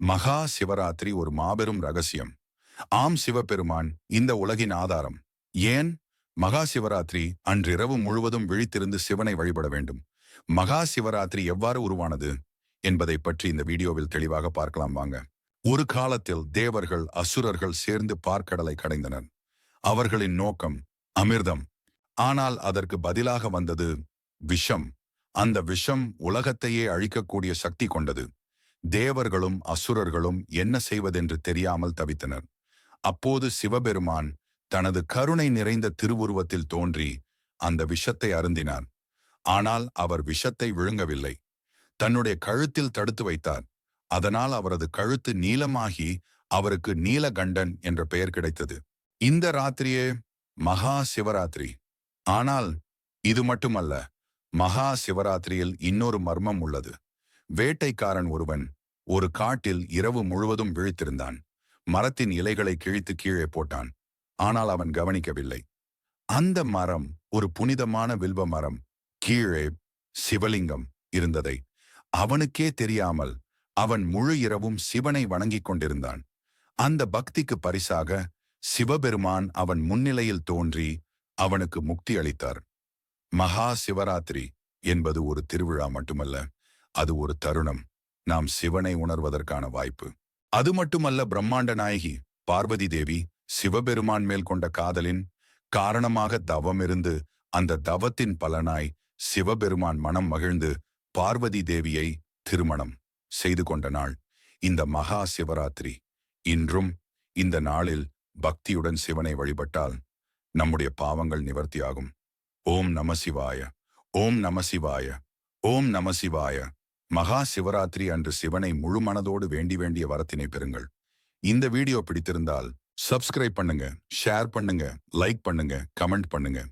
மகா சிவராத்திரி ஒரு மாபெரும் ரகசியம். ஆம், சிவபெருமான் இந்த உலகின் ஆதாரம். ஏன் மகா சிவராத்திரி அன்றிரவு முழுவதும் விழித்திருந்து சிவனை வழிபட வேண்டும்? மகா சிவராத்திரி எவ்வாறு உருவானது என்பதை பற்றி இந்த வீடியோவில் தெளிவாக பார்க்கலாம் வாங்க. ஒரு காலத்தில் தேவர்கள் அசுரர்கள் சேர்ந்து பார்க்கடலை கடைந்தனர். அவர்களின் நோக்கம் அமிர்தம். ஆனால் அதற்கு பதிலாக வந்தது விஷம். அந்த விஷம் உலகத்தையே அழிக்கக்கூடிய சக்தி கொண்டது. தேவர்களும் அசுரர்களும் என்ன செய்வதென்று தெரியாமல் தவித்தனர். அப்போது சிவபெருமான் தனது கருணை நிறைந்த திருவுருவத்தில் தோன்றி அந்த விஷத்தை அருந்தினார். ஆனால் அவர் விஷத்தை விழுங்கவில்லை. தன்னுடைய கழுத்தில் தடுத்து வைத்தார். அதனால் அவரது கழுத்து நீலமாகி அவருக்கு நீலகண்டன் என்ற பெயர் கிடைத்தது. இந்த ராத்திரியே மகா சிவராத்திரி. ஆனால் இது மட்டுமல்ல, மகா சிவராத்திரியில் இன்னொரு மர்மம் உள்ளது. வேட்டைக்காரன் ஒருவன் ஒரு காட்டில் இரவு முழுவதும் விழித்திருந்தான். மரத்தின் இலைகளை கிழித்து கீழே போட்டான். ஆனால் அவன் கவனிக்கவில்லை. அந்த மரம் ஒரு புனிதமான வில்வ மரம். கீழே சிவலிங்கம் இருந்ததை அவனுக்கே தெரியாமல் அவன் முழு இரவும் சிவனை வணங்கிக் கொண்டிருந்தான். அந்த பக்திக்கு பரிசாக சிவபெருமான் அவன் முன்னிலையில் தோன்றி அவனுக்கு முக்தி அளித்தார். மகா சிவராத்திரி என்பது ஒரு திருவிழா மட்டுமல்ல, அது ஒரு தருணம். நாம் சிவனை உணர்வதற்கான வாய்ப்பு. அது மட்டுமல்ல, பிரம்மாண்ட நாயகி பார்வதி தேவி சிவபெருமான் மேல் கொண்ட காதலின் காரணமாக தவம் இருந்து அந்த தவத்தின் பலனாய் சிவபெருமான் மனம் மகிழ்ந்து பார்வதி தேவியை திருமணம் செய்து கொண்ட நாள் இந்த மகா சிவராத்திரி. இன்றும் இந்த நாளில் பக்தியுடன் சிவனை வழிபட்டால் நம்முடைய பாவங்கள் நிவர்த்தியாகும். ஓம் நம சிவாய, ஓம் நம சிவாய, ஓம் நம சிவாய. மகா சிவராத்திரி அன்று சிவனை முழு மனதோடு வேண்டிய வரத்தினை பெறுங்கள். இந்த வீடியோ பிடித்திருந்தால் சப்ஸ்கிரைப் பண்ணுங்க, ஷேர் பண்ணுங்க, லைக் பண்ணுங்க, கமெண்ட் பண்ணுங்க.